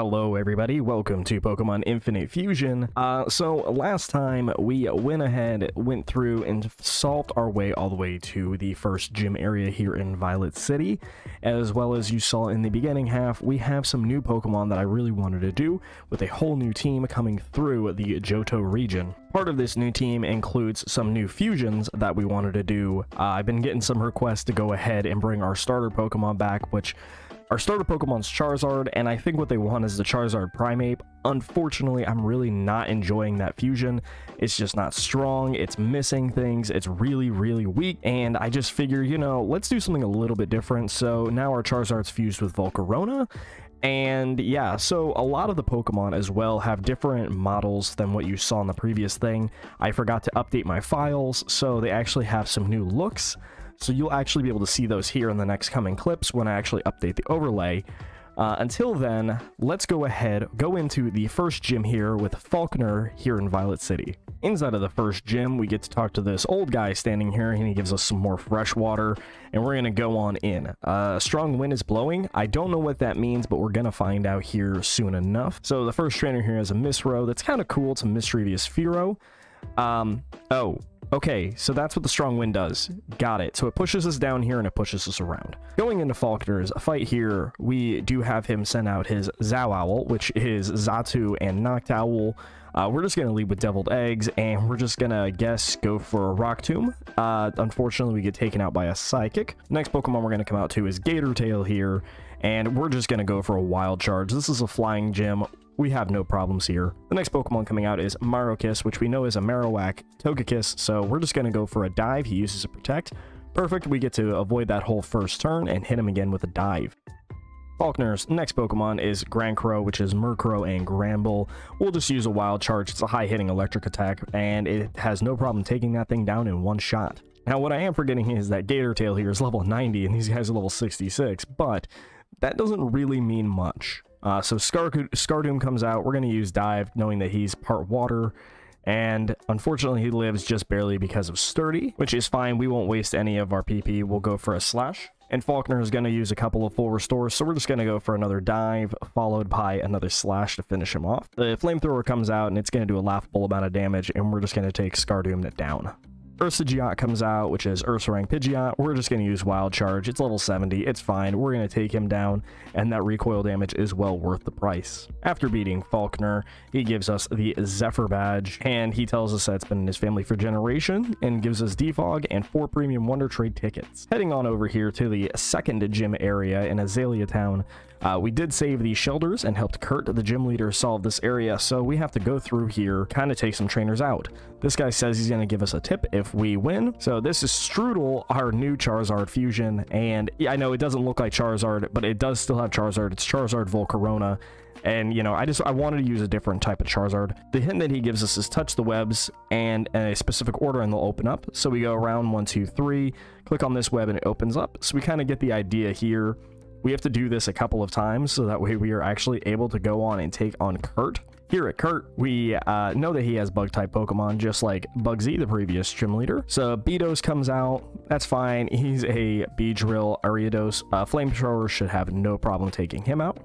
Hello everybody, welcome to Pokemon Infinite Fusion. So last time we went through and solved our way all the way to the first gym area here in Violet City. As well as you saw in the beginning half, we have some new Pokemon that I really wanted to do with a whole new team coming through the Johto region. Part of this new team includes some new fusions that we wanted to do. I've been getting some requests to go ahead and bring our starter Pokemon back, which our starter Pokemon's Charizard, and I think what they want is the Charizard Primeape. Unfortunately, I'm really not enjoying that fusion. It's just not strong, it's missing things, it's really weak, and I just figure, you know, let's do something a little bit different. So now our Charizard's fused with Volcarona, and yeah, so a lot of the Pokemon as well have different models than what you saw in the previous thing. I forgot to update my files, so they actually have some new looks. So you'll actually be able to see those here in the next coming clips when I actually update the overlay. Until then, let's go into the first gym here with Falconer here in Violet City. Inside of the first gym, we get to talk to this old guy standing here, and he gives us some more fresh water, and we're going to go on in. A strong wind is blowing. I don't know what that means, but we're going to find out here soon enough. So the first trainer here is a Misro. That's kind of cool. It's a Mischievous Fearow. Okay, so that's what the strong wind does. Got it. So it pushes us down here and it pushes us around. Going into Falconer's fight here, we do have him send out his Zowowl, which is Xatu and Noctowl. We're just going to lead with Deviled Eggs, and we're just going to, go for a Rock Tomb. Unfortunately, we get taken out by a Psychic. Next Pokemon we're going to come out to is Gator Tail here, and we're just going to go for a Wild Charge. This is a flying gym. We have no problems here. The next Pokemon coming out is Marokiss, which we know is a Marowak Togekiss, so we're just going to go for a Dive. He uses a Protect. Perfect, we get to avoid that whole first turn and hit him again with a Dive. Falconer's next Pokemon is Grancrow, which is Murkrow and Granbull. We'll just use a Wild Charge. It's a high-hitting electric attack, and it has no problem taking that thing down in one shot. Now, what I am forgetting is that Gator Tail here is level 90, and these guys are level 66, but that doesn't really mean much. So Skardoom comes out. We're going to use Dive, knowing that he's part water, and unfortunately he lives just barely because of Sturdy, which is fine. We won't waste any of our PP. We'll go for a Slash. And Falconer is going to use a couple of full restores, so we're just going to go for another Dive, followed by another Slash to finish him off. The Flamethrower comes out, and it's going to do a laughable amount of damage, and we're just going to take Skardoom down. Ursagiot comes out, which is Ursaring Pidgeot. We're just going to use Wild Charge. It's level 70. It's fine. We're going to take him down, and that recoil damage is well worth the price. After beating Falconer, he gives us the Zephyr Badge, and he tells us that it's been in his family for generation, and gives us Defog and 4 Premium Wonder Trade tickets. Heading on over here to the second gym area in Azalea Town, we did save these shelters and helped Kurt, the gym leader, solve this area, so we have to go through here, kind of take some trainers out. This guy says he's going to give us a tip if we win. So this is Strudel, our new Charizard fusion, and yeah, I know it doesn't look like Charizard, but it does still have Charizard. It's Charizard Volcarona, and you know, I wanted to use a different type of Charizard. The hint that he gives us is touch the webs and a specific order, and they'll open up. So we go around 1, 2, 3, click on this web, and it opens up. So we kind of get the idea here. We have to do this a couple of times, so that way we are actually able to go on and take on Kurt. Here at Kurt, we know that he has Bug-type Pokemon, just like Bugsy, the previous gym leader. So Beedose comes out. That's fine. He's a Beedrill Ariados. Flamethrower should have no problem taking him out.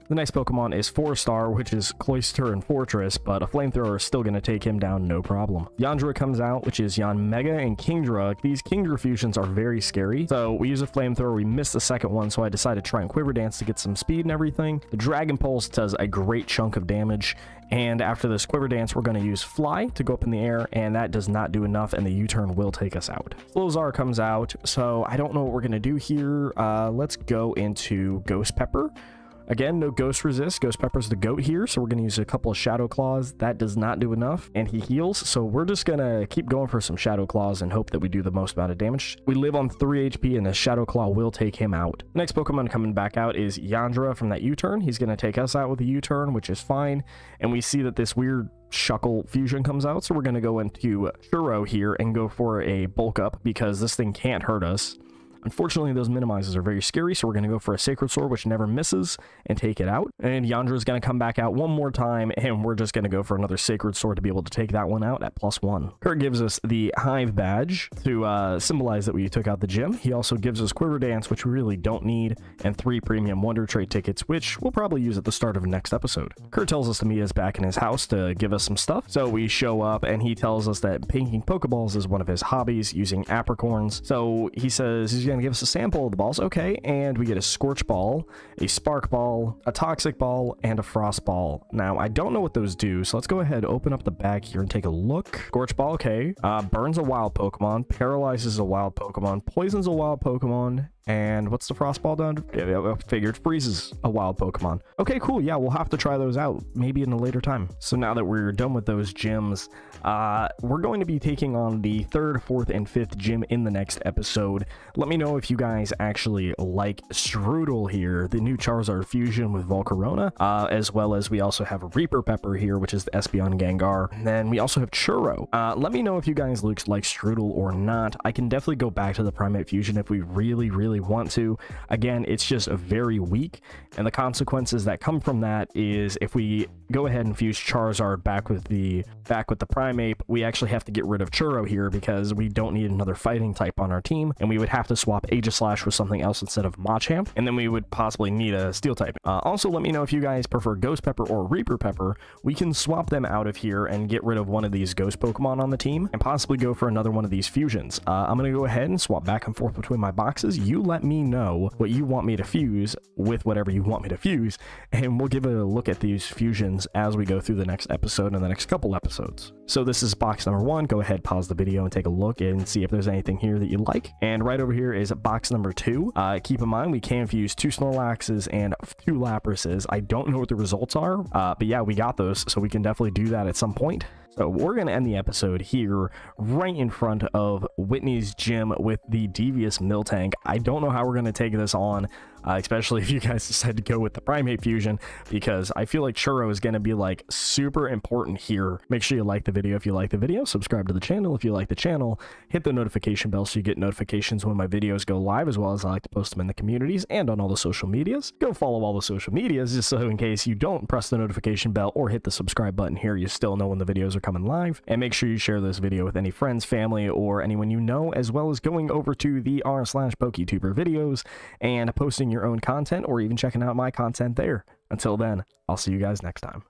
The next Pokemon is 4-star, which is Cloyster and Fortress, but a Flamethrower is still going to take him down, no problem. Yandra comes out, which is Yanmega and Kingdra. These Kingdra fusions are very scary, so we use a Flamethrower. We missed the second one, so I decided to try and Quiver Dance to get some speed and everything. The Dragon Pulse does a great chunk of damage, and after this Quiver Dance, we're going to use Fly to go up in the air, and that does not do enough, and the U-turn will take us out. Slowzar comes out, so I don't know what we're going to do here. Let's go into Ghost Pepper. Again, no Ghost Resist. Ghost Pepper's the GOAT here, so we're going to use a couple of Shadow Claws. That does not do enough, and he heals, so we're just going to keep going for some Shadow Claws and hope that we do the most amount of damage. We live on 3 HP, and the Shadow Claw will take him out. Next Pokemon coming back out is Yandra from that U-turn. He's going to take us out with a U-turn, which is fine, and we see that this weird Shuckle fusion comes out, so we're going to go into Churro here and go for a Bulk Up, because this thing can't hurt us. Unfortunately, those minimizes are very scary, so we're going to go for a Sacred Sword, which never misses, and take it out. And Yandra is going to come back out one more time, and we're just going to go for another Sacred Sword to be able to take that one out at +1. Kurt gives us the Hive badge to symbolize that we took out the gym. He also gives us Quiver Dance, which we really don't need, and 3 premium Wonder Trait tickets, which we'll probably use at the start of next episode. Kurt tells us to meet us back in his house to give us some stuff, so we show up, and he tells us that painting Pokeballs is one of his hobbies, using apricorns. So he says he's going to give us a sample of the balls. Okay, and we get a Scorch Ball, a Spark Ball, a Toxic Ball, and a Frost Ball. Now, I don't know what those do, so let's go ahead, open up the bag here and take a look. Scorch Ball, okay. Burns a wild Pokemon, paralyzes a wild Pokemon, poisons a wild Pokemon, and what's the Frost Ball done? I figured freezes a wild Pokemon. Okay, cool. Yeah, we'll have to try those out, maybe in a later time. So now that we're done with those gyms, we're going to be taking on the 3rd, 4th, and 5th gym in the next episode. Let me know if you guys actually like Strudel here, the new Charizard fusion with Volcarona, as well as we also have a Reaper Pepper here, which is the Espeon Gengar. And then we also have Churro. Let me know if you guys like Strudel or not. I can definitely go back to the Primate fusion if we really want to. Again, it's just very weak, and the consequences that come from that is if we go ahead and fuse Charizard back with the Primeape, we actually have to get rid of Churro here because we don't need another fighting type on our team, and we would have to swap Aegislash with something else instead of Machamp, and then we would possibly need a steel type. Also, let me know if you guys prefer Ghost Pepper or Reaper Pepper. We can swap them out of here and get rid of one of these Ghost Pokemon on the team and possibly go for another one of these fusions. I'm going to go ahead and swap back and forth between my boxes. You let me know what you want me to fuse with whatever you want me to fuse, and we'll give a look at these fusions as we go through the next episode and the next couple episodes. So this is box number 1. Go ahead, pause the video and take a look and see if there's anything here that you like. And right over here is box number 2. Keep in mind we can fuse 2 Snorlaxes and 2 Laprases. I don't know what the results are, but yeah, we got those, so we can definitely do that at some point. So we're going to end the episode here right in front of Whitney's gym with the Devious Miltank. I don't know how we're going to take this on, especially if you guys decide to go with the Primate fusion, because I feel like Churro is going to be like super important here. Make sure you like the video if you like the video, subscribe to the channel if you like the channel, hit the notification bell so you get notifications when my videos go live, as well as I like to post them in the communities and on all the social medias. Go follow all the social medias just so in case you don't press the notification bell or hit the subscribe button here, you still know when the videos are coming live. And make sure you share this video with any friends, family, or anyone you know, as well as going over to the r/PokeTuber videos and posting your own content, or even checking out my content there. Until then, I'll see you guys next time.